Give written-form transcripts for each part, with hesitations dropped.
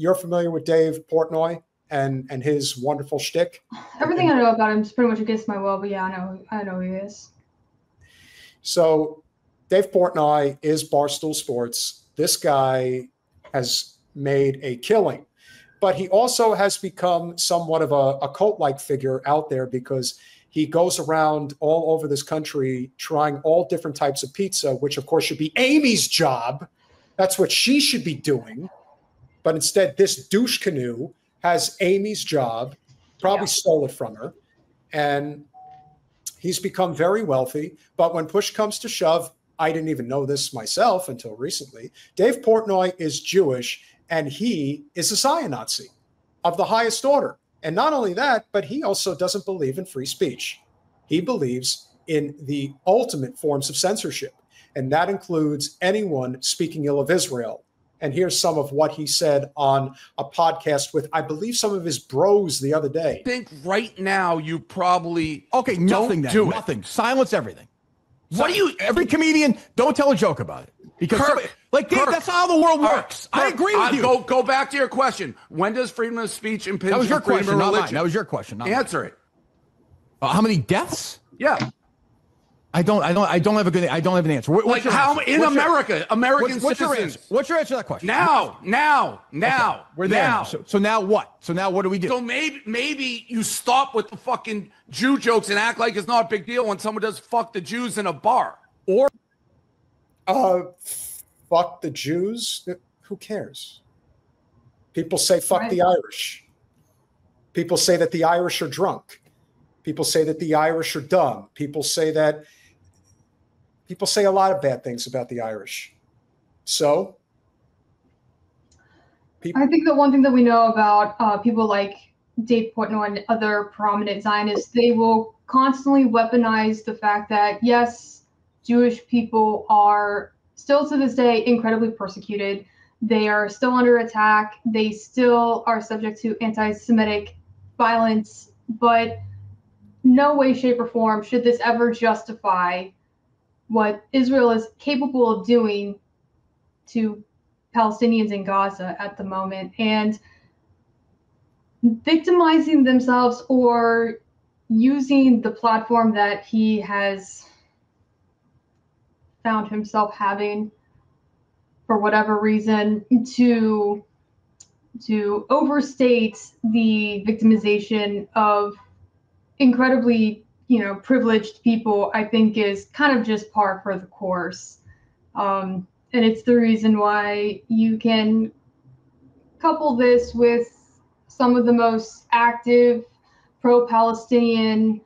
you're familiar with Dave Portnoy and his wonderful shtick? Everything I know about him is pretty much against my will, but yeah, I know who he is. So Dave Portnoy is Barstool Sports. This guy has made a killing, but he also has become somewhat of a cult-like figure out there because he goes around all over this country trying all different types of pizza, which of course should be Amy's job. That's what she should be doing. But instead, this douche canoe has Amy's job, probably stole it from her. And he's become very wealthy. But when push comes to shove, I didn't even know this myself until recently. Dave Portnoy is Jewish, and he is a Zionazi of the highest order. And not only that, but he also doesn't believe in free speech. He believes in the ultimate forms of censorship, and that includes anyone speaking ill of Israel. And here's some of what he said on a podcast with, I believe, some of his bros the other day. I think right now you probably nothing then. Nothing. Silence everything. What do you? Every comedian, don't tell a joke about it. Because Dave, that's how the world works. I agree with you. Go back to your question. When does freedom of speech impinge? That was your on freedom question, of not religion? mine. That was your question. Answer it. How many deaths? Yeah. I don't have an answer. Like how in America, American citizens. What's your answer to that question? Now. Okay, we're there. Now. So now what? So now what do we do? So maybe you stop with the fucking Jew jokes and act like it's not a big deal when someone does fuck the Jews in a bar. Or fuck the Jews. Who cares? People say fuck the Irish. People say that the Irish are drunk. People say that the Irish are dumb. People say a lot of bad things about the Irish. So I think the one thing that we know about people like Dave Portnoy and other prominent Zionists, they will constantly weaponize the fact that, yes, Jewish people are still to this day incredibly persecuted. They are still under attack. They still are subject to anti-Semitic violence, but no way, shape, or form should this ever justify what Israel is capable of doing to Palestinians in Gaza at the moment. And victimizing themselves or using the platform that he has found himself having for whatever reason to overstate the victimization of incredibly, privileged people, I think is kind of just par for the course. And it's the reason why you can couple this with some of the most active pro-Palestinian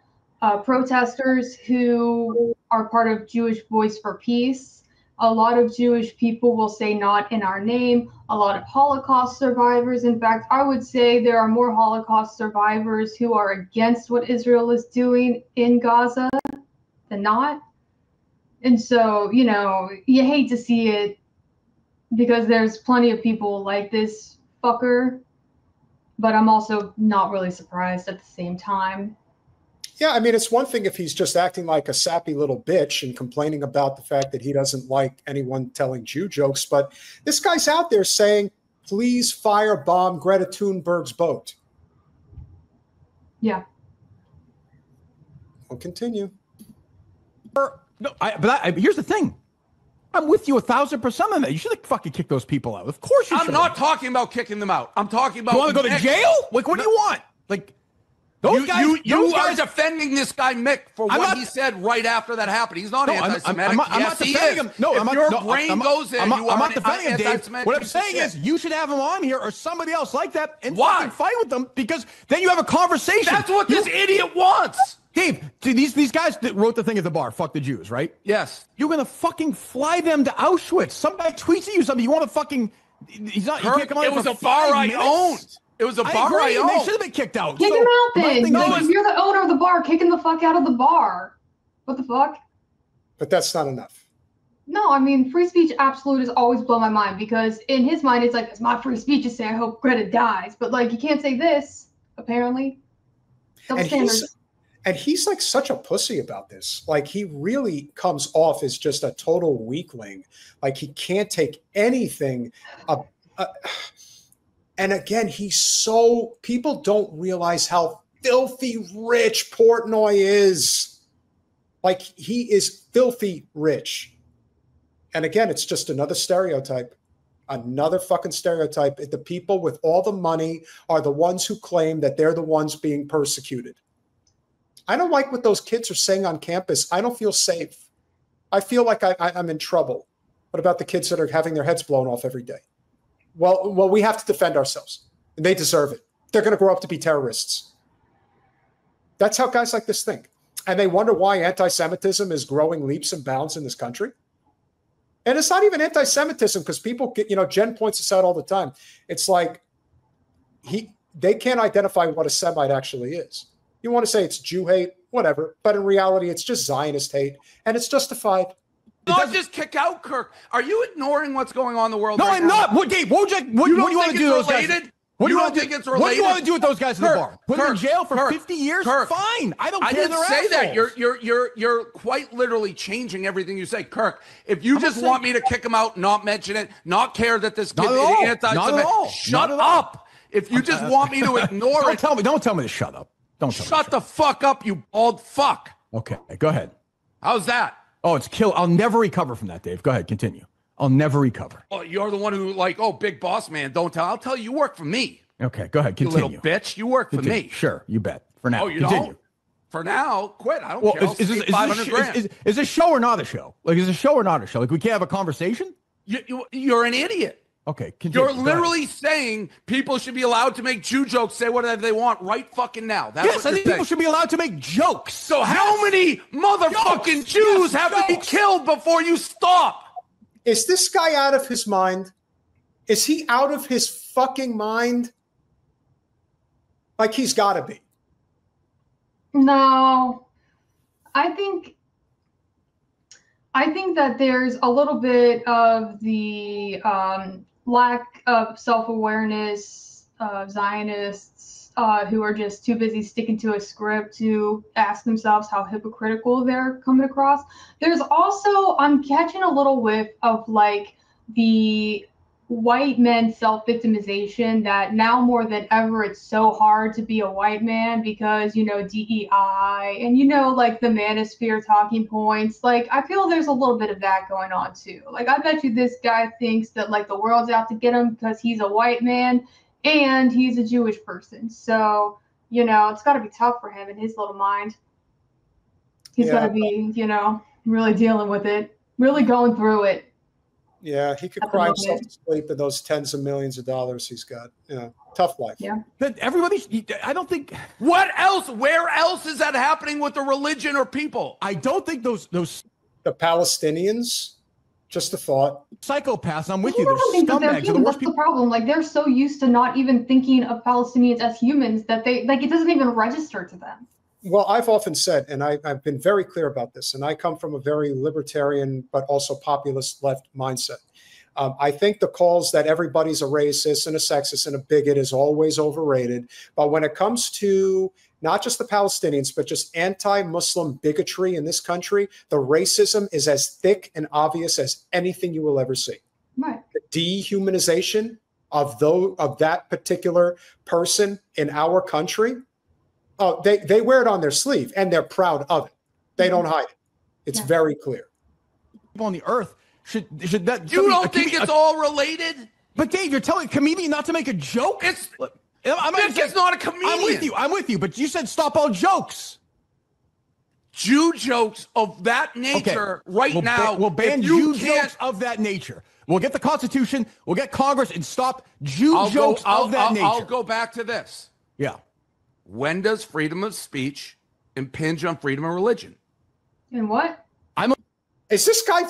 protesters who are part of Jewish Voice for Peace. A lot of Jewish people will say not in our name. A lot of Holocaust survivors. In fact, I would say there are more Holocaust survivors who are against what Israel is doing in Gaza than not. And so, you hate to see it because there's plenty of people like this fucker, but I'm also not really surprised at the same time. Yeah, I mean, it's one thing if he's just acting like a sappy little bitch and complaining about the fact that he doesn't like anyone telling Jew jokes, but this guy's out there saying, please firebomb Greta Thunberg's boat. Yeah. We'll continue. Here's the thing. I'm with you 1,000% on that. You should fucking kick those people out. Of course you should. I'm not talking about kicking them out. I'm talking about. You want to go to jail? Like, what do you want? Like, those guys. You are defending this guy Mick for what he said right after that happened. He's not anti-Semitic. I'm not defending him. No, I'm not defending him, Dave. What I'm saying is you should have him on here or somebody else like that and fucking fight with them because then you have a conversation. That's what this idiot wants. Dave, these guys that wrote the thing at the bar, fuck the Jews, right? Yes. You're going to fucking fly them to Auschwitz. Some guy tweets at you something. You want to fucking... He's not... Kurt, it was a bar I owned. It was a bar I owned. They should have been kicked out. Kick him out then. If you're the owner of the bar, kick him the fuck out of the bar. What the fuck? But that's not enough. No, I mean, free speech absolute has always blown my mind because in his mind, it's like, it's my free speech to say I hope Greta dies. But, like, you can't say this, apparently. Double standards. And he's like such a pussy about this. Like he really comes off as just a total weakling. Like he can't take anything. And again, people don't realize how filthy rich Portnoy is. Like, he is filthy rich. And again, it's just another stereotype. Another fucking stereotype. The people with all the money are the ones who claim that they're the ones being persecuted. I don't like what those kids are saying on campus. I don't feel safe. I feel like I'm in trouble. What about the kids that are having their heads blown off every day? Well, we have to defend ourselves, and they deserve it. They're going to grow up to be terrorists. That's how guys like this think. And they wonder why anti-Semitism is growing leaps and bounds in this country. And it's not even anti-Semitism, because people get, Jen points this out all the time. It's like they can't identify what a Semite actually is. You want to say it's Jew hate, whatever, but in reality, it's just Zionist hate, and it's justified. Not just kick out Kirk. Are you ignoring what's going on in the world? No, right I'm now? not. What, Dave? What do you want to do with those guys? What do you want to do? What do you want to do with those guys in the bar? Put them in jail for 50 years? Fine. I don't care. I didn't say assholes. that. You're quite literally changing everything you say, Kirk. If you just want me to kick him out, not mention it, not care that this kid is anti-Semitic, shut up. If you just want me to ignore it, don't tell me to shut up. Shut the fuck up, you bald fuck. Okay, go ahead. How's that? Oh, it's kill. I'll never recover from that, Dave. Go ahead, continue. I'll never recover. Oh, you're the one who big boss man, don't tell. I'll tell you, you work for me. Okay, go ahead, continue. You little bitch, you work for me. Sure, you bet. For now, oh, you continue. Don't? For now, quit. I don't care. Is this show or not a show? Like, is this a show or not a show? Like, we can't have a conversation? You're an idiot. Okay, continue. You're literally saying people should be allowed to make Jew jokes, say whatever they want right fucking now. That's yes, I think people should be allowed to make jokes. So how many motherfucking Jews have to be killed before you stop? Is this guy out of his mind? Is he out of his fucking mind? Like, he's got to be. No, I think that there's a little bit of the lack of self-awareness of Zionists who are just too busy sticking to a script to ask themselves how hypocritical they're coming across. There's also, I'm catching a little whiff of like the white men self-victimization, that now more than ever it's so hard to be a white man because DEI and like the manosphere talking points. Like, I feel there's a little bit of that going on too. Like, I bet you this guy thinks that like the world's out to get him because he's a white man and he's a Jewish person. So it's got to be tough for him in his little mind. He's got to be really dealing with it, really going through it. Yeah, he could cry himself to sleep in those tens of millions of dollars he's got. Tough life. Yeah. But I don't think. What else? Where else is that happening with the religion or people? I don't think those. The Palestinians, just a thought. Psychopaths, I'm with you. They're scumbags. That's the problem. Like, they're so used to not even thinking of Palestinians as humans that it doesn't even register to them. Well, I've often said, and I've been very clear about this, and I come from a very libertarian but also populist left mindset. I think the calls that everybody's a racist and a sexist and a bigot is always overrated. But when it comes to not just the Palestinians, but just anti-Muslim bigotry in this country, the racism is as thick and obvious as anything you will ever see. Right. The dehumanization of that particular person in our country. Oh, they wear it on their sleeve, and they're proud of it. They don't hide it. It's very clear. People on the earth should that. You don't think it's all related? But Dave, you're telling a comedian not to make a joke? It's not a comedian. I'm with you. But you said stop all jokes. Jew jokes of that nature now. We'll ban Jew jokes of that nature. We'll get the Constitution. We'll get Congress and stop Jew jokes of that nature. I'll go back to this. Yeah. When does freedom of speech impinge on freedom of religion? And what? Is this guy?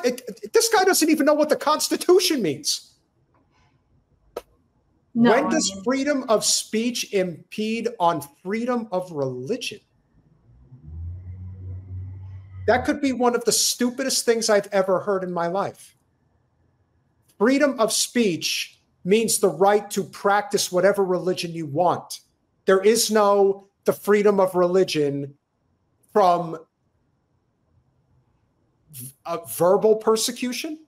This guy doesn't even know what the Constitution means. No, when does freedom of speech impede on freedom of religion? That could be one of the stupidest things I've ever heard in my life. Freedom of speech means the right to practice whatever religion you want. There is the freedom of religion from verbal persecution.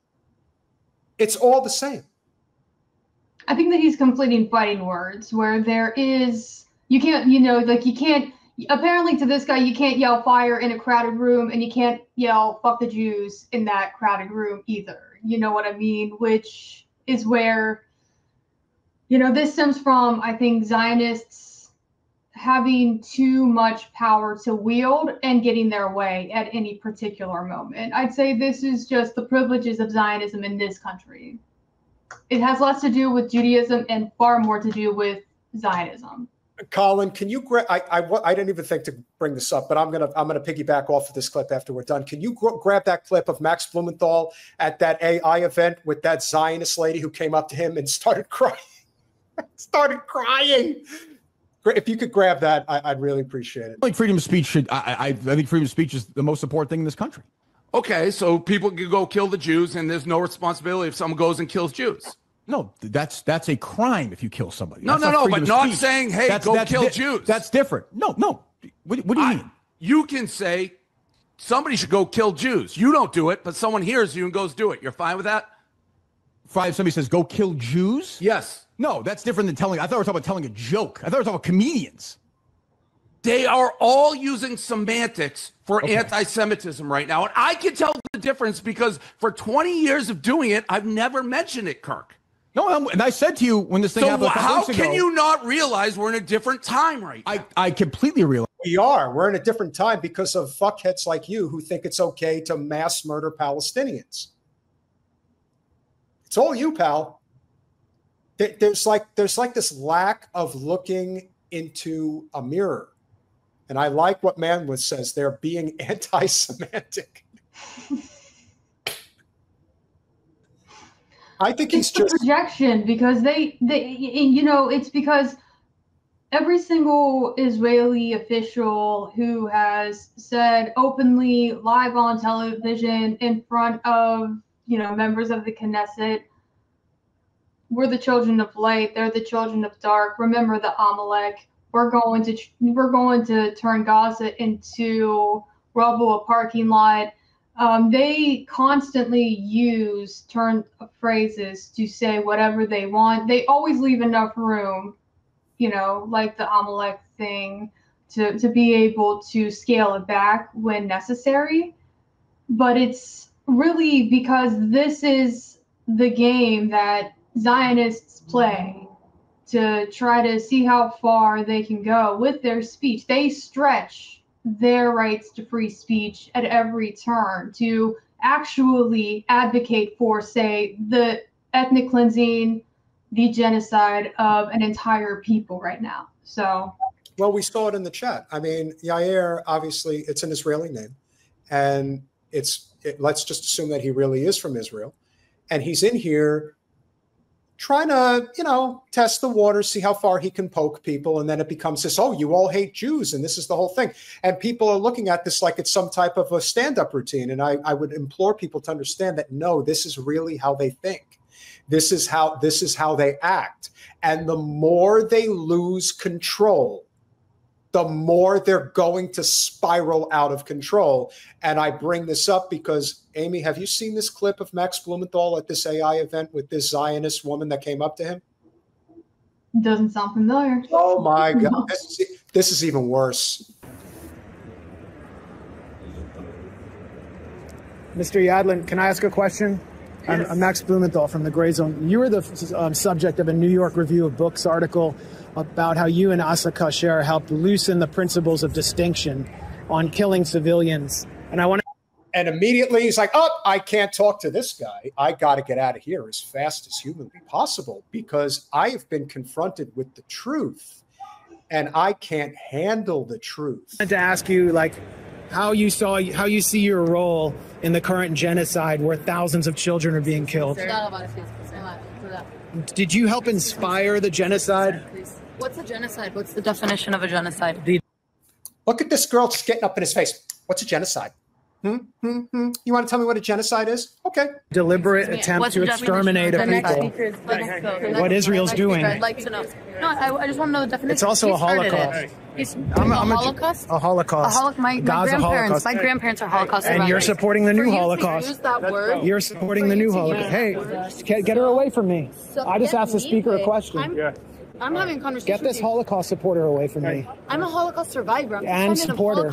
It's all the same. I think that he's conflating fighting words where there is, you can't, like you can't, apparently to this guy, you can't yell fire in a crowded room and you can't yell fuck the Jews in that crowded room either. You know what I mean? Which is where, this stems from, I think, Zionists having too much power to wield and getting their way at any particular moment. I'd say this is just the privileges of Zionism in this country. It has less to do with Judaism and far more to do with Zionism. Colin, can you I didn't even think to bring this up, but I'm gonna piggyback off of this clip after we're done. Can you grab that clip of Max Blumenthal at that AI event with that Zionist lady who came up to him and started crying? If you could grab that, I'd really appreciate it. I think freedom of speech I think freedom of speech is the most important thing in this country. Okay, so people can go kill the Jews, and there's no responsibility if someone goes and kills Jews. No, that's a crime if you kill somebody. No, but not saying, hey, go kill Jews. That's different. No. What do you mean? You can say somebody should go kill Jews. You don't do it, but someone hears you and goes do it. You're fine with that? Fine if somebody says, go kill Jews? Yes. No, that's different than telling. I thought we were talking about telling a joke. I thought we were talking about comedians. They are all using semantics for anti-Semitism right now. And I can tell the difference because for 20 years of doing it, I've never mentioned it, Kirk. No, and I said to you when this thing happened a couple weeks ago. How can you not realize we're in a different time right now? I completely realize. We are. We're in a different time because of fuckheads like you who think it's okay to mass murder Palestinians. It's all you, pal. There's like this lack of looking into a mirror. And I like what Manwith says. They're being anti-Semitic. I think it's just projection because it's because every single Israeli official who has said openly live on television in front of, members of the Knesset, we're the children of light, they're the children of dark. Remember the AmyeC. We're going to turn Gaza into rubble, a parking lot. They constantly use phrases to say whatever they want. They always leave enough room, like the AmyeC thing, to be able to scale it back when necessary. But it's really because this is the game that Zionists play to try to see how far they can go with their speech. They stretch their rights to free speech at every turn to actually advocate for, say, the ethnic cleansing, the genocide of an entire people right now. So, well, we saw it in the chat. I mean, Yair, obviously, it's an Israeli name, and let's just assume that he really is from Israel, and he's in here trying to, test the waters, see how far he can poke people. And then it becomes this, oh, you all hate Jews. And this is the whole thing. And people are looking at this like it's some type of a stand-up routine. And I would implore people to understand that, no, this is really how they think. This is how they act. And the more they lose control, the more they're going to spiral out of control. And I bring this up because, Amy, have you seen this clip of Max Blumenthal at this AI event with this Zionist woman that came up to him? Doesn't sound familiar. Oh, my God. No. This is even worse. Mr. Yadlin, can I ask a question? Yes. I'm Max Blumenthal from the Gray Zone. You were the subject of a New York Review of Books article about how you and Asa Kasher helped loosen the principles of distinction on killing civilians. And immediately he's like, oh, I can't talk to this guy. I got to get out of here as fast as humanly possible because I have been confronted with the truth and I can't handle the truth. I wanted to ask you, how you see your role in the current genocide where thousands of children are being killed. Did you help inspire the genocide? What's a genocide? What's the definition of a genocide? Look at this girl just getting up in his face. What's a genocide? You want to tell me what a genocide is? Okay. Deliberate attempt to exterminate a people. What Israel's doing. I'd like to know. No, I just want to know the definition. It's also a Holocaust. I'm a Holocaust? A Holocaust. My grandparents. My grandparents are Holocaust survivors. And you're supporting the new Holocaust. Use that word. You're supporting the new Holocaust. Hey, get her away from me. I just asked the speaker a question. I'm having a conversation. Get this Holocaust supporter away from me. I'm a Holocaust survivor. And supporter.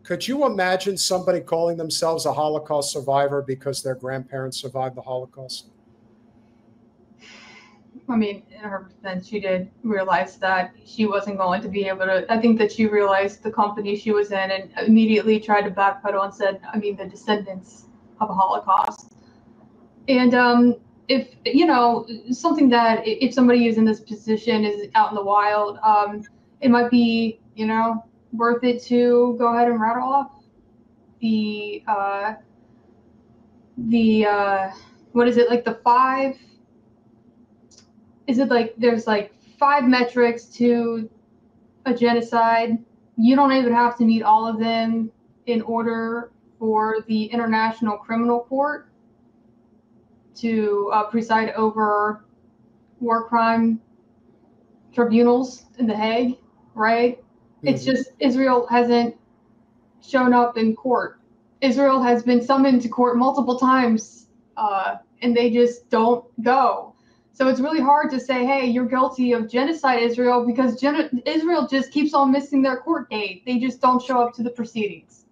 Could you imagine somebody calling themselves a Holocaust survivor because their grandparents survived the Holocaust? I mean, in her defense, she did realize that she wasn't going to be able to. I think that she realized the company she was in and immediately tried to backpedal and said, I mean, the descendants of a Holocaust. And if, you know, something that if somebody is in this position is out in the wild, it might be, you know, worth it to go ahead and rattle off the what is it, like the 5, is it like there's like 5 metrics to a genocide. You don't even have to meet all of them in order for the International Criminal Court to preside over war crime tribunals in The Hague, right? It's just Israel hasn't shown up in court. Israel has been summoned to court multiple times, and they just don't go. So it's really hard to say, hey, you're guilty of genocide, Israel, because Israel just keeps on missing their court date. They just don't show up to the proceedings.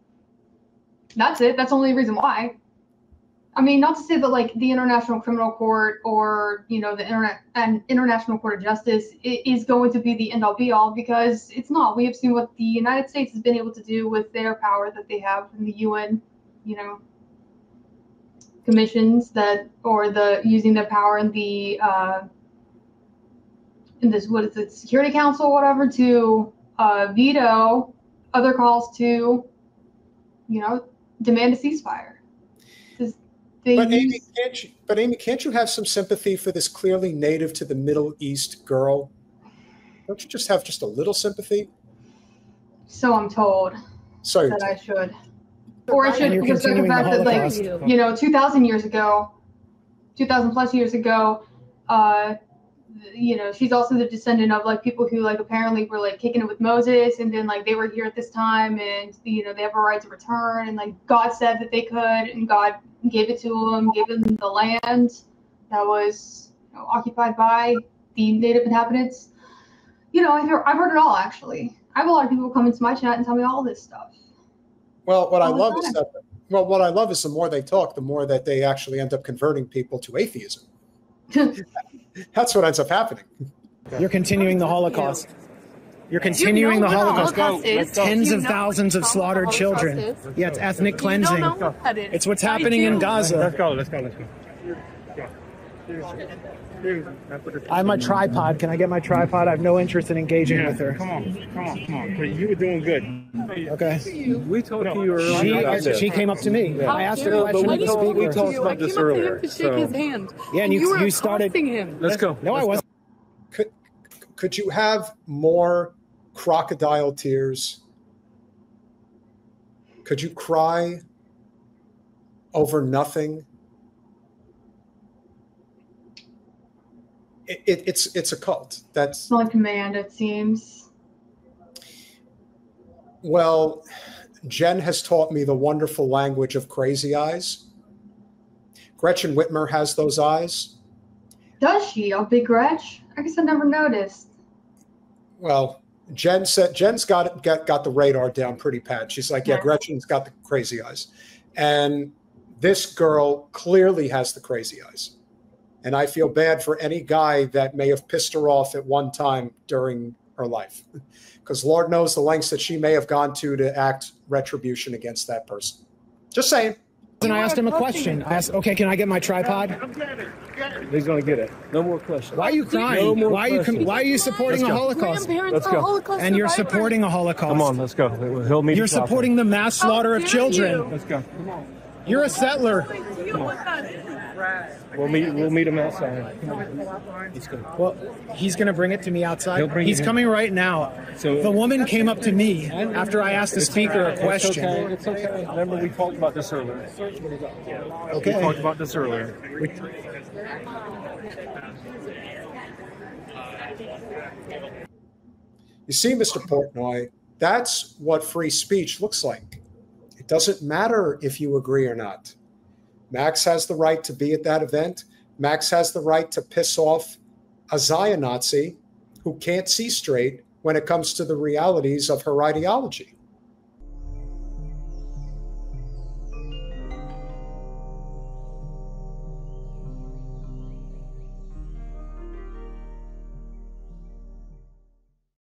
That's it. That's the only reason why. I mean, not to say that like the International Criminal Court or, you know, the International Court of Justice is going to be the end all be all, because it's not. We have seen what the United States has been able to do with their power that they have in the UN, you know, commissions that, or the using their power in the in this, what is it, Security Council or whatever, to veto other calls to, you know, demand a ceasefire. But Amy, can't you have some sympathy for this clearly native to the Middle East girl? Don't you just have just a little sympathy? So I'm told that I should. Or I should respect the fact that, like, you know, 2,000 years ago, 2,000 plus years ago, you know, she's also the descendant of like people who like apparently were like kicking it with Moses, and then like they were here at this time, and you know they have a right to return, and like God said that they could, and God gave it to them, gave them the land that was, you know, occupied by the native inhabitants. You know, I've heard it all actually. I have a lot of people come into my chat and tell me all this stuff. Well, what I love is that. Well, what I love is the more they talk, the more that they actually end up converting people to atheism. That's what ends up happening. You're continuing the Holocaust. You're continuing the Holocaust. Tens of thousands of slaughtered children. Yeah, it's ethnic cleansing. It's what's happening in Gaza. Let's go. I have my tripod. Can I get my tripod? I have no interest in engaging with her. Come on. You were doing good. Okay. We talked to you earlier. She came up to me. I asked her a question to the speaker. We talked about this earlier. To shake his hand. Yeah, and you started. Him. Let's go. No, I wasn't. Could you have more crocodile tears? Could you cry over nothing? It's a cult. That's on command, it seems. Well, Jen has taught me the wonderful language of crazy eyes. Gretchen Whitmer has those eyes. Does she? Oh, big Gretch? I guess I never noticed. Well, Jen's got the radar down pretty pat. She's like, yeah, Gretchen's got the crazy eyes. And this girl clearly has the crazy eyes. And I feel bad for any guy that may have pissed her off at one time during her life, because Lord knows the lengths that she may have gone to act retribution against that person. Just saying. And I asked him a question. I asked, okay, can I get my tripod? He's going to get it. No more questions. Why are you crying? No why are you supporting a Holocaust? Let's go. And you're supporting a Holocaust. Come on, let's go. He'll meet. You're supporting the mass slaughter of children. Let's go. Come on. You're a settler. We'll meet him outside. Well, he's going to bring it to me outside. He's it coming right now. So the woman came up to me after I asked the speaker a question. It's okay. Remember, we talked about this earlier. Okay. We talked about this earlier. You see, Mr. Portnoy, that's what free speech looks like. It doesn't matter if you agree or not. Max has the right to be at that event. Max has the right to piss off a Zion Nazi who can't see straight when it comes to the realities of her ideology.